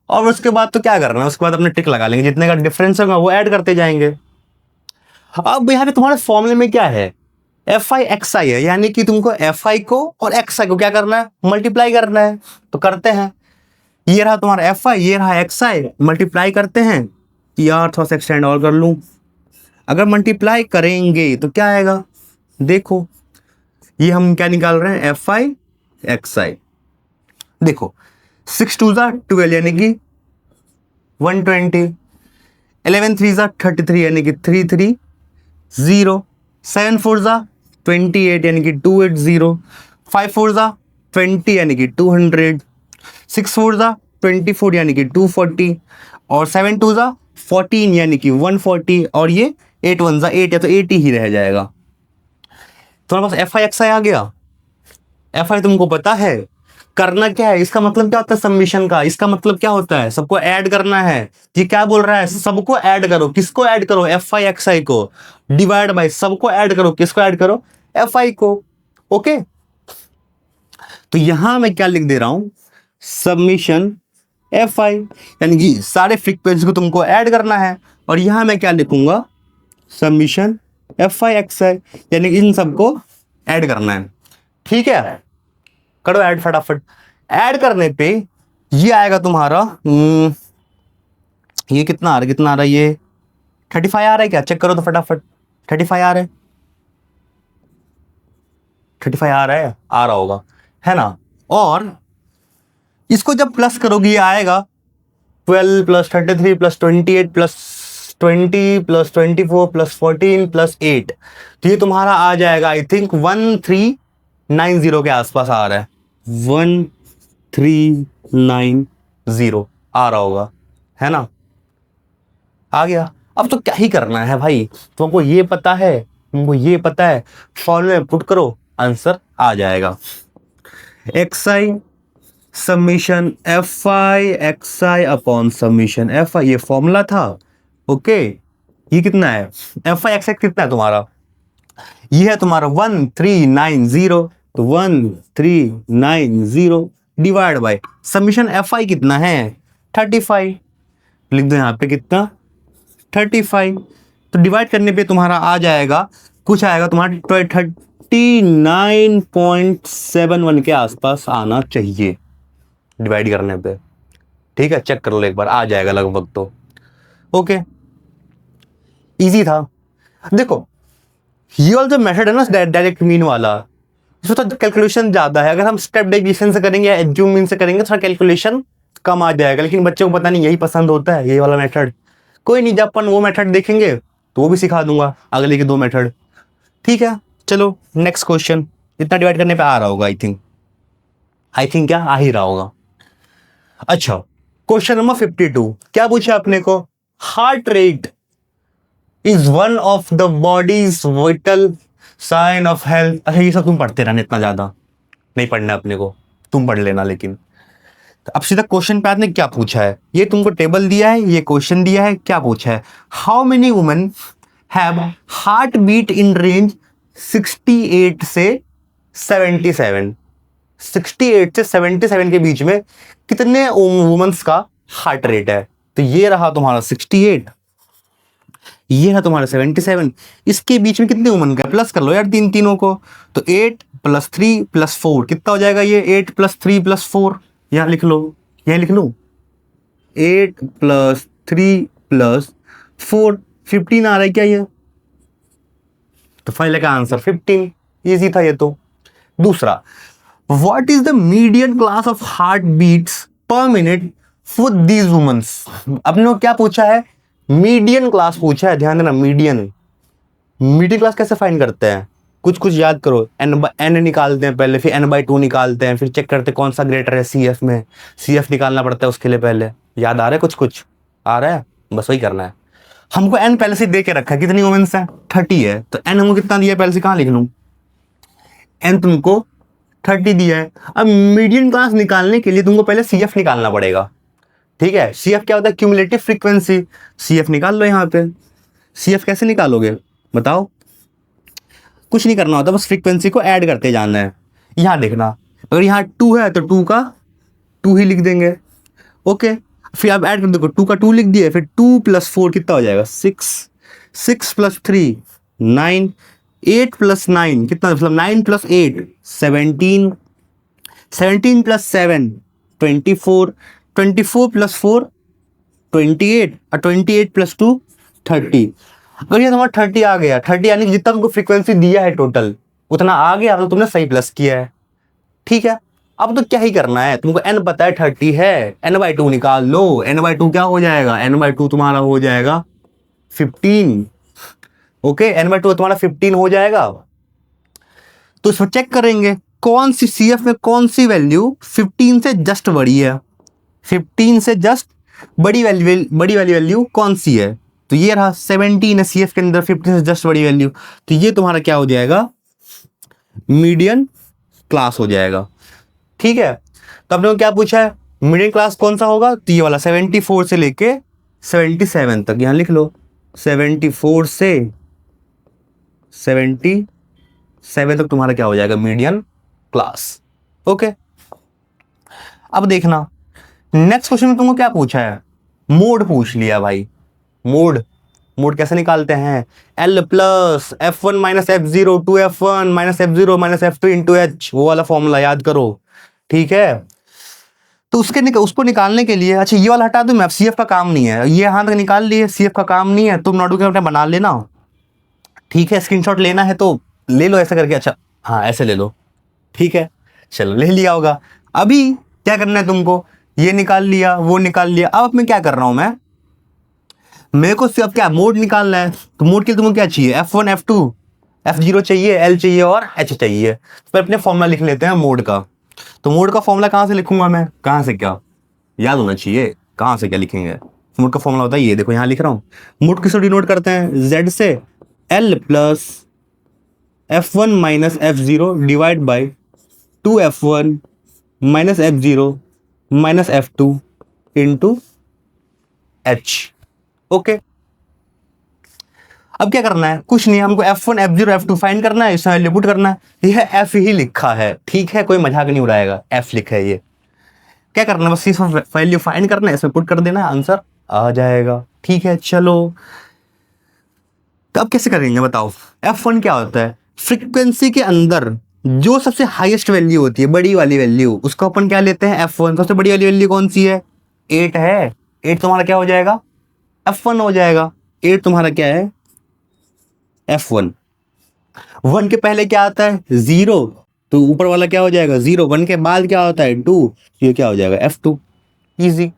और उसके बाद तो क्या करना है, उसके बाद अपने ट्रिक लगा लेंगे, जितने का डिफरेंस होगा वो ऐड करते जाएंगे। अब यहाँ पे तुम्हारे फॉर्मूले में क्या है, एफ आई एक्स आई है, यानी कि तुमको एफ आई को और एक्स आई को क्या करना है, मल्टीप्लाई करना है। तो करते हैं, ये रहा तुम्हारा एफ आई, ये रहा एक्स आई, मल्टीप्लाई करते हैं। यार थोड़ा सा एक्सटेंड और कर लूँ, अगर मल्टीप्लाई करेंगे तो क्या आएगा, देखो ये हम क्या निकाल रहे हैं, एफ आई एक्स आई। देखो 6 2 12 यानी कि 120, 11 3 33 यानी कि 330, 7 4 28 यानी कि 280, 5 4 20 यानी कि 200, 6 4 24 यानी कि 240, और 7 2 14 यानी कि 140, और ये 8 1 8 या तो 80 ही रह जाएगा। तुम्हारे पास एफ आई एक्स आई आ गया। एफ आई तुमको पता है करना क्या है, इसका मतलब क्या होता है सबमिशन का, इसका मतलब क्या होता है, सबको ऐड करना है। ये क्या बोल रहा है, सबको ऐड करो, किसको ऐड करो, एफ आई एक्स आई को, डिवाइड बाय सबको ऐड करो, किसको ऐड करो, एफ आई को। ओके, तो यहां मैं क्या लिख दे रहा हूं, सबमिशन एफ आई, यानी कि सारे फ्रीक्वेंसी को तुमको ऐड करना है, और यहां मैं क्या लिखूंगा, सबमिशन एफ आई एक्स आई, यानी कि इन सबको ऐड करना है। ठीक है, करो ऐड फटाफट। ऐड करने पे ये आएगा तुम्हारा ये कितना आ रहा है, ये 35 आ रहा है क्या, चेक करो तो फटाफट, 35 आ रहा है, 35 आ रहा होगा, है ना। और इसको जब प्लस करोगे ये आएगा 12 plus 33 plus 28 plus 20 plus 24 plus 14 plus 8, तो ये तुम्हारा आ जाएगा आई थिंक 1390 के आसपास आ रहा है, 1390 आ रहा होगा, है ना, आ गया। अब तो क्या ही करना है भाई, तुमको ये पता है, फॉर्मूले में पुट करो, आंसर आ जाएगा। X I submission F i x i upon submission F I, ये फॉर्मूला था। ओके, ये कितना है, एफ आई एक्स आई कितना है तुम्हारा, ये है तुम्हारा 1390, तो 1390 divide by submission F I कितना है 35, लिख दो यहाँ पे कितना 35। तो डिवाइड करने पे तुम्हारा आ जाएगा, कुछ आएगा तुम्हारा 39.71 के आसपास आना चाहिए डिवाइड करने पे। ठीक है, चेक कर लो एक बार, आ जाएगा लगभग। तो ओके, इजी था। देखो ये वाला जो मेथड है ना डायरेक्ट मीन वाला, इसमें तो कैलकुलेशन ज्यादा है, अगर हम स्टेप डेविएशन से करेंगे या एज्यूम मीन से करेंगे थोड़ा कैलकुलेशन कम आ जाएगा, लेकिन बच्चों को पता नहीं यही पसंद होता है, ये वाला मेथड। कोई नहीं, जब अपन वो मेथड देखेंगे तो वो भी सिखा दूंगा, अगले के 2 मेथड। ठीक है, चलो नेक्स्ट क्वेश्चन। इतना डिवाइड करने पे आ रहा होगा आई थिंक क्या आ ही रहा होगा। अच्छा, क्वेश्चन नंबर 52 क्या पूछा अपने को, heart rate is one of the body's vital sign of health. अच्छा, ये सब तुम पढ़ते रहना, इतना ज्यादा नहीं पढ़ना अपने को, तुम पढ़ लेना। लेकिन तो अब सीधा क्वेश्चन पे आते हैं, क्या पूछा है। ये तुमको टेबल दिया है, ये क्वेश्चन दिया है, क्या पूछा है, how many women have heart beat in range 68 से 77। 68 से 77 के बीच में कितने वुमेन्स का हार्ट रेट है। तो ये रहा तुम्हारा 68, ये है तुम्हारा 77, इसके बीच में कितने वुमन का, प्लस कर लो यार तीनों को। तो 8 + 3 + 4 कितना हो जाएगा, ये 8 + 3 + 4, यहां लिख लो, यहां लिख लो 8 + 3 + 4, 15 आ रहा है क्या ये। तो फाइनल का आंसर 15, इजी था ये तो। दूसरा, what is the median class of heart beats per minute for these womens. अपने को क्या पूछा है, मीडियन क्लास पूछा है, ध्यान देना। मीडियन क्लास कैसे फाइंड करते हैं, कुछ याद करो। एन निकालते हैं पहले, फिर n/2 निकालते हैं, फिर चेक करते हैं कौन सा ग्रेटर है CF में, CF निकालना पड़ता है उसके लिए पहले। याद आ रहा है, कुछ आ रहा है, बस वही करना है। हमको n पहले से दे के रखा है, कितनी वुमेन्स है, 30 है। तो n हमको कितना दिया है, पहले से कहाँ लिख लूँ, n तुमको 30 दिया है। अब मीडियन क्लास निकालने के लिए तुमको पहले CF निकालना पड़ेगा, ठीक है। CF क्या होता है, क्यूमुलेटिव फ्रीक्वेंसी। CF निकाल लो यहाँ पे। CF कैसे निकालोगे बताओ, कुछ नहीं करना होता, बस फ्रीक्वेंसी को ऐड करते जाना है। यहाँ देखना, अगर यहाँ 2 है तो 2 का 2 ही लिख देंगे, ओके। फिर आप ऐड कर दो, 2 का 2 लिख दिए, फिर 2 + 4 कितना हो जाएगा, 6, 6 + 3 9, 8 + 9 कितना, मतलब 9 + 8 17, 17 + 7 24, 24 + 4 28, और 28 + 2 30। अगर ये तुम्हारा 30 आ गया, 30 यानी कि जितना तुमको फ्रीक्वेंसी दिया है टोटल उतना आ गया, तो तुमने सही प्लस किया है, ठीक है। अब तो क्या ही करना है, तुमको n पता है 30 है, n/2 निकाल लो। n/2 क्या हो जाएगा, n/2 तुम्हारा हो जाएगा 15, ओके। n/2 तुम्हारा 15 हो जाएगा। तो इसमें चेक करेंगे कौन सी CF में कौन सी वैल्यू 15 से जस्ट बड़ी है, 15 से जस्ट बड़ी वाली वैल्यू कौन सी है। तो ये रहा 17 है CF के अंदर, 15 से जस्ट बड़ी वैल्यू। तो ये तुम्हारा क्या हो जाएगा, मीडियन क्लास हो जाएगा, ठीक है। तो आपने क्या पूछा है, मीडियन क्लास कौन सा होगा, तो ये वाला 74 से लेके 77 तक, यहां लिख लो 74 से 77 तक तुम्हारा क्या हो जाएगा, मीडियन क्लास, ओके। अब देखना नेक्स्ट क्वेश्चन में तुमको क्या पूछा है, मोड पूछ लिया भाई। मोड कैसे निकालते हैं, L + F1 - F0 2F1 - F0 - F2 × H, वो वाला फॉर्मूला याद करो, ठीक है। तो उसको निकालने के लिए, अच्छा ये वाला हटा दूं मैं, CF का काम नहीं है, ये यहां तक निकाल लिए, CF का काम नहीं है, तुम नोट करके बना लेना, ठीक है। स्क्रीनशॉट लेना है तो ले लो ऐसे करके, अच्छा हाँ ऐसे ले लो, ठीक है, चलो ले लिया होगा। अभी क्या करना है तुमको, ये निकाल लिया, वो निकाल लिया। अब मैं क्या कर रहा हूं, मेरे को सिर्फ क्या मोड निकालना है। तो मोड के लिए तुमको क्या चाहिए, F1 F2 F0 चाहिए, L चाहिए और H चाहिए। तो अपने फॉर्मूला लिख लेते हैं मोड का। तो मोड का फॉर्मूला कहाँ से लिखूंगा मैं, कहाँ से, क्या याद होना चाहिए, कहाँ से क्या लिखेंगे। मोड का फॉर्मूला होता है ये, देखो यहाँ लिख रहा हूँ। मोड किसको डिनोट करते हैं, Z से, L + F1 - F0 divide by 2F1 - F0 - F2 × H, okay. अब क्या करना है, कुछ नहीं, हमको F1 F0 F2 फाइंड करना है, इसमें वैल्यू पुट करना है। यह F ही लिखा है, ठीक है, कोई मजाक नहीं उड़ाएगा, F लिखा है ये। क्या करना है, बस इसमें वैल्यू फाइंड करना है, इसमें पुट कर देना है, आंसर आ जाएगा, ठीक है। चलो तो अब कैसे करेंगे बताओ। F1 क्या होता है, फ्रीक्वेंसी के अंदर जो सबसे हाईएस्ट वैल्यू होती है, बड़ी वाली वैल्यू, उसको अपन क्या लेते हैं, F1। सबसे बड़ी वाली वैल्यू कौन सी है, 8 है। 8 तुम्हारा क्या हो जाएगा, F1 हो जाएगा। 8 तुम्हारा क्या है, F1। 1 के पहले क्या आता है, 0, तो ऊपर वाला क्या हो जाएगा 0। 1 के बाद क्या होता है 2, ये क्या हो जाएगा F2, इजी।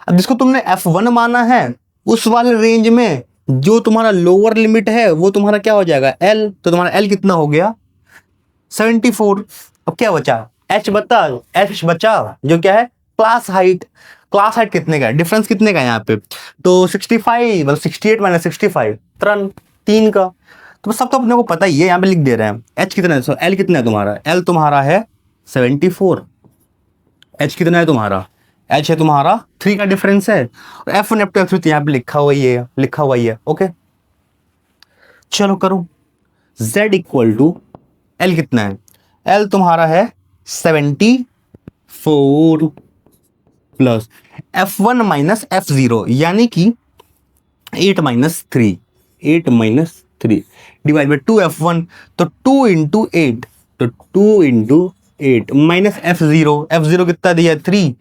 अब जिसको तुमने F1 माना है, उस वाले रेंज में जो तुम्हारा लोअर लिमिट है वो तुम्हारा क्या हो जाएगा L। तो तुम्हारा L कितना हो गया 74। अब क्या बचा, H बचा जो क्या है क्लास हाइट। क्लास हाइट कितने का है, डिफरेंस कितने का है यहाँ पे, तो 65, मतलब 68 - 65 3 का। तो सब तो अपने को पता ही है, यहाँ पे लिख दे रहे हैं। H कितना है, L कितना है तुम्हारा, L तुम्हारा है 74, H कितना है तुम्हारा एच है तुम्हारा 3 का डिफरेंस है, और F1 F2 F3 तो यहाँ पे लिखा हुआ ही है। ओके चलो करो। Z इक्वल टू L कितना है, L तुम्हारा है 74 प्लस F1 माइनस F0 यानी कि 8 minus 3, 8 minus 3 divide by 2F1, तो 2 इंटू 8, तो 2 इंटू 8 माइनस F0 कितना दिया है 3,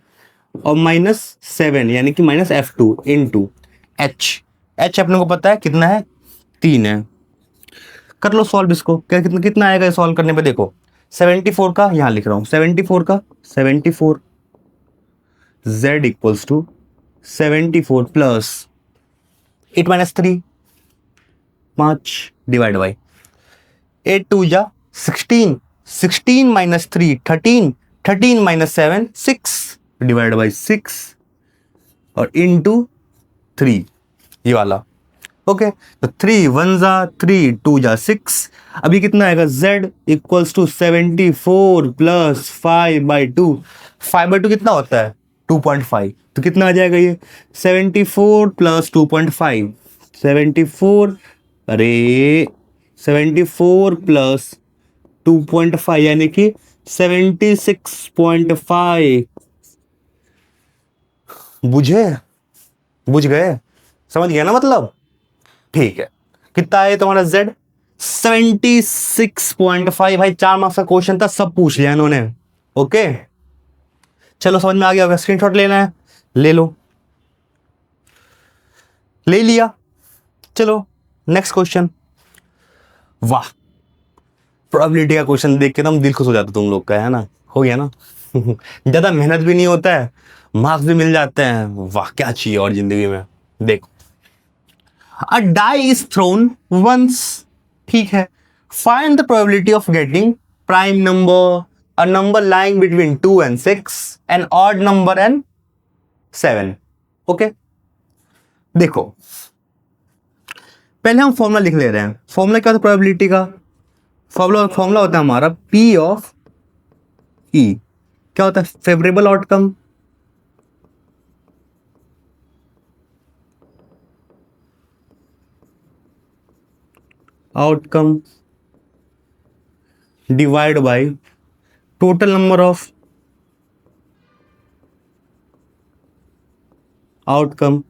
और माइनस 7 यानी कि माइनस F2 इंटू H अपने को पता है कितना है 3 है। कर लो सॉल्व इसको, क्या कितना आएगा सॉल्व करने पे, देखो 74 का यहां लिख रहा हूं, 74 Z equals to 74 plus 8 minus 3 5 divide by 8 2 जा 16, 16 माइनस 3 13, 13 माइनस 7 6 डिवाइड बाई 6 और इंटू 3 ये वाला। ओके तो 3 1 जा 3 2 जा 6, अभी कितना आएगा Z इक्वल्स टू 74 प्लस 5/2, 5/2 कितना होता है 2.5, तो कितना आ जाएगा ये 74 प्लस 2.5, 74 अरे 74 प्लस 2.5 यानी कि 76.5। बुझ गए, समझ गया ना मतलब, ठीक है। कितना है तुम्हारा Z 76.5, भाई 4 मार्क्स का क्वेश्चन था, सब पूछ लिया इन्होंने। ओके चलो समझ में आ गया होगा, स्क्रीनशॉट लेना है ले लो, ले लिया। चलो नेक्स्ट क्वेश्चन, वाह प्रोबेबिलिटी का क्वेश्चन देख के ना दिल खुश हो जाता तुम लोग का, है ना, हो गया ना ज्यादा मेहनत भी नहीं होता है, मार्क्स भी मिल जाते हैं, वाह क्या चाहिए और जिंदगी में। देखो A die is thrown once, ठीक है, find the probability of getting prime number, a number lying between 2 and 6, an odd number and 7। Okay देखो पहले हम फॉर्मूला लिख ले रहे हैं। फॉर्मूला क्या होता है प्रोबेबिलिटी का, फॉर्मूला होता है हमारा P ऑफ E, क्या होता है favourable outcome, divide by total number of outcome.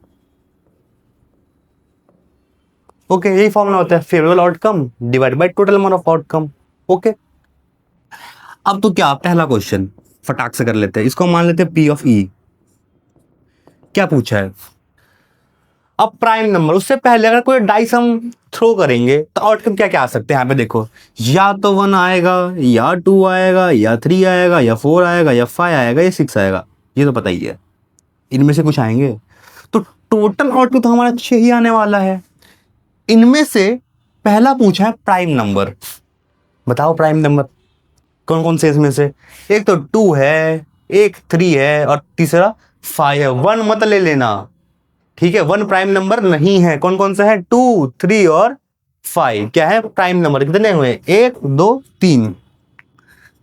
Okay यही फॉर्मूला होता है favourable outcome divide by total number of outcome. Okay अब तो क्या पहला क्वेश्चन फटाक से कर लेते हैं, इसको मान लेते हैं P ऑफ E। क्या पूछा है, अब प्राइम नंबर, उससे पहले अगर कोई डाइस हम थ्रो करेंगे तो आउटकम क्या क्या आ सकते हैं, यहाँ पे देखो या तो 1 आएगा या 2 आएगा या 3 आएगा या 4 आएगा या 5 आएगा या 6 आएगा, ये तो पता ही है, इनमें से कुछ आएंगे। तो टोटल आउटकम तो हमारा 6 ही आने वाला है। इनमें से पहला पूछा है प्राइम नंबर, बताओ प्राइम नंबर कौन कौन से इसमें से, एक तो 2 है, एक 3 है और तीसरा 5 है। 1 मत ले लेना, ठीक है, 1 प्राइम नंबर नहीं है। कौन कौन सा है 2 3 और 5 क्या है प्राइम नंबर, कितने हुए 1 2 3,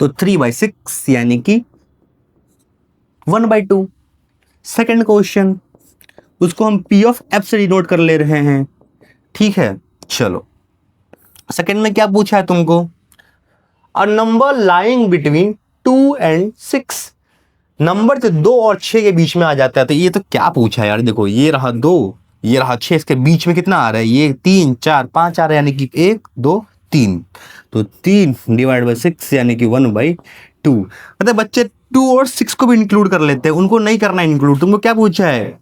तो 3/6 यानी कि 1/2। सेकेंड क्वेश्चन उसको हम P ऑफ F से डिनोट कर ले रहे हैं, ठीक है। चलो सेकेंड में क्या पूछा है तुमको, a number lying between 2 and 6, number तो 2 और 6 के बीच में आ जाता है, तो ये तो क्या पूछा है यार, देखो ये रहा 2 ये रहा 6, इसके बीच में कितना आ रहा है, ये 3 4 5 आ रहा है, यानी कि 1 2 3, तो 3 डिवाइड बाई 6 यानी कि 1/2। मतलब बच्चे 2 और 6 को भी इंक्लूड कर लेते हैं, उनको नहीं करना इंक्लूड। तुमको क्या पूछा है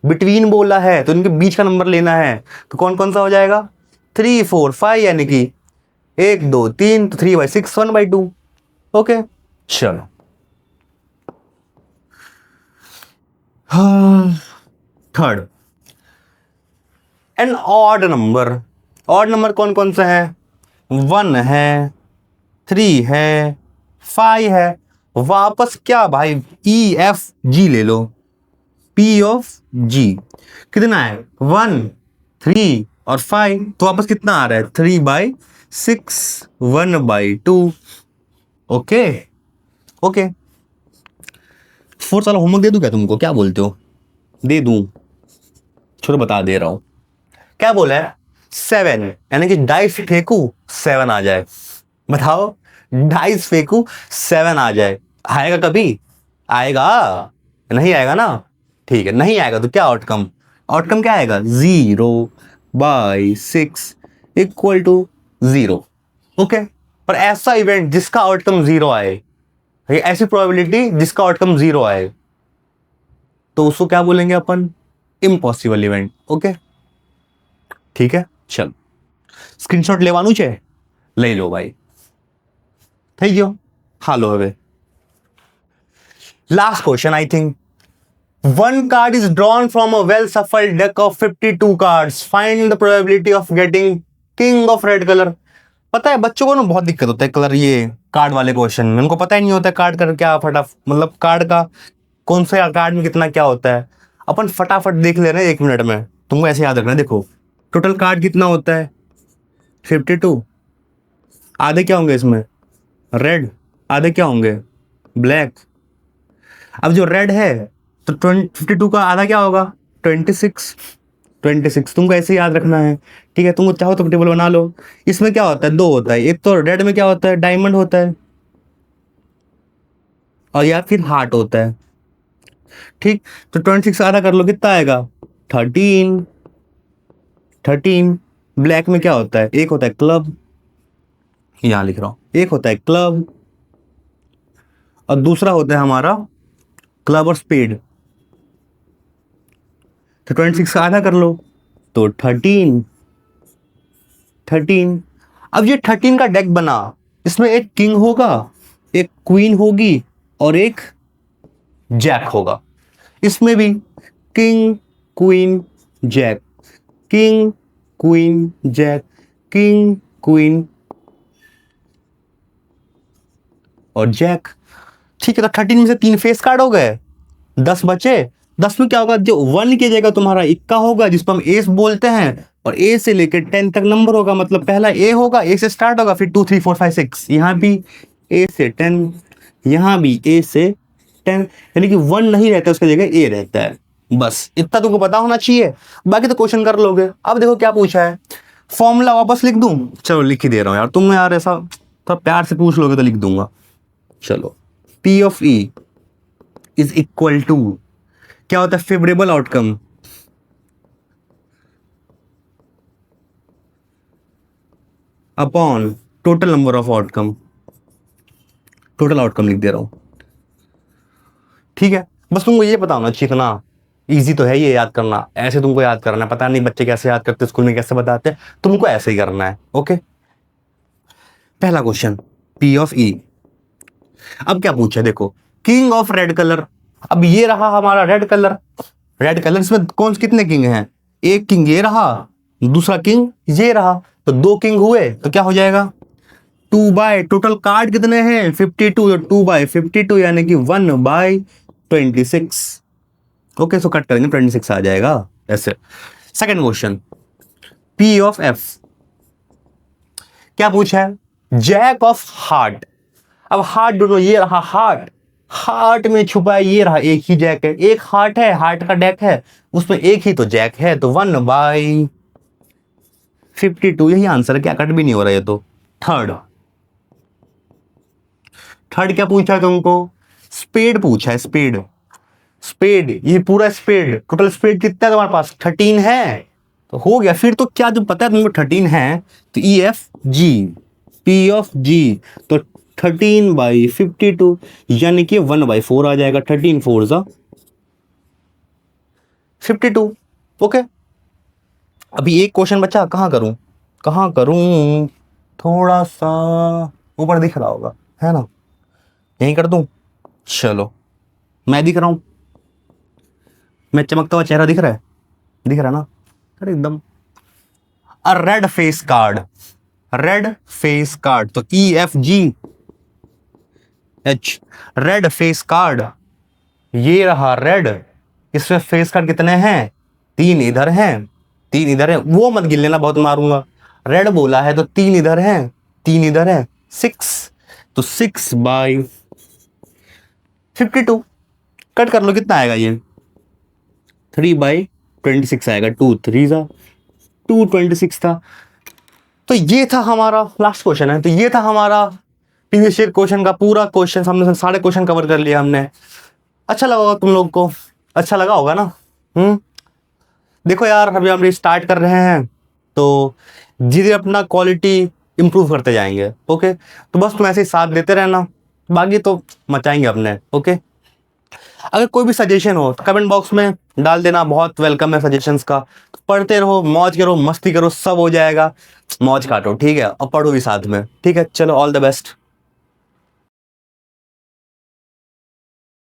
बिटवीन बोला है, तो इनके बीच का नंबर लेना है, तो कौन कौन सा हो जाएगा 3 4 5 यानी कि 1 2 3, तो 3/6 1/2। ओके चलो third n odd number, odd number कौन कौन सा है, 1 है 3 है 5 है, वापस क्या भाई EFG ले लो, P ऑफ G कितना है 1 3 और 5, तो वापस कितना आ रहा है 3/6 1/2। ओके 4 साल होमवर्क दे दूं क्या तुमको, क्या बोलते हो? दे दूं? चलो बता दे रहा हूं। क्या बोला है? 7, यानी कि डाइस फेंकू 7 आ जाए। बताओ, डाइस फेंकू 7 आ जाए, आएगा कभी? आएगा? नहीं आएगा ना। ठीक है, नहीं आएगा तो क्या आउटकम? आउटकम क्या आएगा? 0/6 इक्वल टू 0। ओके, पर ऐसा इवेंट जिसका आउटकम 0 आए, ऐसी प्रोबेबिलिटी जिसका आउटकम 0 आए, तो उसको क्या बोलेंगे अपन? Impossible event. ओके, ठीक है, चल स्क्रीनशॉट लेवानू छे, લઈ લો ભાઈ। થઈ ગયો? હાલો હવે last question. I think one card is drawn from a well shuffled deck of 52 cards, find the probability of getting king of red color। पता है बच्चों को ना बहुत दिक्कत होता है कलर, ये कार्ड वाले क्वेश्चन में उनको पता ही नहीं होता कार्ड का क्या, मतलब कार्ड का कौन सा कार्ड में कितना क्या होता है। अपन फटाफट देख ले रहे हैं 1 मिनट में, तुमको ऐसे याद रखना है। देखो टोटल कार्ड कितना होता है? 52। आधे क्या होंगे इसमें? रेड। आधे क्या होंगे? ब्लैक। अब जो रेड है तो 52 का आधा क्या होगा? 26। तुमको ऐसे याद रखना है, ठीक है? तुमको चाहो तो टेबल बना लो। इसमें क्या होता है? 2 होता है। एक तो रेड में क्या होता है? डायमंड होता है, और या फिर हार्ट होता है। ठीक, तो 26 आधा कर लो, कितना आएगा? 13। ब्लैक में क्या होता है? एक होता है क्लब, यहां लिख रहा हूं, एक होता है क्लब और दूसरा होता है हमारा क्लब और स्पेड। तो 26 का आधा कर लो तो 13। अब ये 13 का डेक बना, इसमें एक किंग होगा, एक क्वीन होगी और एक जैक होगा। इसमें भी king queen jack, king queen jack, king queen और जैक। ठीक है, तो 13 में से 3 फेस कार्ड हो गए, 10 बचे। 10 में क्या होगा? जो 1 की जगह तुम्हारा इक्का होगा जिसको हम एस बोलते हैं, और ए से लेकर 10 तक नंबर होगा। मतलब पहला ए होगा, ए से स्टार्ट होगा, फिर 2 3 4 5 6, यहां भी ए से 10, यहां भी ए से 10, यानी कि 1 नहीं रहता, उसकी जगह ए रहता है। बस इतना तुमको पता होना चाहिए, बाकी तो क्वेश्चन कर लोगे। अब देखो क्या पूछा है, फॉर्मूला वापस लिख दूं? चलो लिख ही दे रहा हूं यार, तुम यार ऐसा थोड़ा प्यार से पूछ लोगे तो लिख दूंगा। चलो, P of E is equal to, क्या होता है? Favourable outcome upon total number of outcome. Total outcome लिख दे रहा हूं, ठीक है? बस तुमको ये पता होना चाहिए, इतना इजी तो है ये याद करना। ऐसे तुमको याद करना है, पता नहीं बच्चे कैसे याद करते, स्कूल में कैसे बताते, तुमको ऐसे ही करना है। ओके, पहला क्वेश्चन P of E। अब क्या पूछा? देखो, किंग ऑफ रेड कलर। अब ये रहा हमारा रेड कलर। रेड कलर इसमें कौन से कितने किंग हैं? एक किंग ये रहा, दूसरा किंग ये रहा, तो 2 किंग हुए, तो क्या हो जाएगा? 2/, टोटल कार्ड कितने हैं? 52, तो 2/52 यानी कि 1/26। ओके, सो कट करेंगे, 26 आ जाएगा ऐसे। Second question, P of F। क्या पूछा है? Jack of heart. अब हार्ट दोनों, ये रहा हार्ट, हार्ट में छुपा है, ये रहा एक ही जैक है, एक हार्ट है, हार्ट का डेक है, उसमें एक ही तो जैक है, तो 1/52 यही आंसर है, क्या कट भी नहीं हो रहा है। तो थर्ड क्या पूछा है तुमको? स्पेड पूछा है, स्पेड। ये पूरा स्पेड, टोटल स्पेड कितना है तुम्हारे पास? 13 है, तो हो गया। फिर तो क्या, जो पता है तुमको 13 है, तो EFG, P of G, तो 13/52 यानी कि 1/4 आ जाएगा। 13 4 52। ओके, अभी एक क्वेश्चन बचा, कहां करूं? थोड़ा सा ऊपर दिख रहा होगा, है ना? यहीं कर दूं? चलो, मैं दिख रहा हूं, मैं चमकता हुआ चेहरा दिख रहा है ना? अरे एकदम। अ रेड फेस कार्ड, तो EFGH, रेड फेस कार्ड। ये रहा रेड, इसमें फेस कार्ड कितने हैं? 3 इधर हैं, 3 इधर हैं, वो मत गिन लेना, बहुत मारूंगा। रेड बोला है तो 3 इधर हैं, 3 इधर है, 6, तो 6/52। कट कर लो, कितना आएगा ये 3/26 आएगा, 2 था। तो ये था हमारा लास्ट क्वेश्चन है। तो ये था हमारा प्रीवियस ईयर क्वेश्चन का पूरा क्वेश्चन, हमने सारे क्वेश्चन कवर कर लिया हमने। अच्छा लगा होगा तुम लोग को, अच्छा लगा होगा ना। देखो यार, अभी हम स्टार्ट कर रहे हैं तो धीरे अपना क्वालिटी इंप्रूव करते जाएंगे। ओके, तो बस तुम ऐसे ही साथ देते रहना, बाकी तो मचाएंगे अपने। ओके, अगर कोई भी सजेशन हो तो कमेंट बॉक्स में डाल देना, बहुत वेलकम है सजेशंस का। पढ़ते रहो, मौज करो, मस्ती करो, सब हो जाएगा। मौज काटो, ठीक है, और पढ़ो भी साथ में। ठीक है, चलो, ऑल द बेस्ट।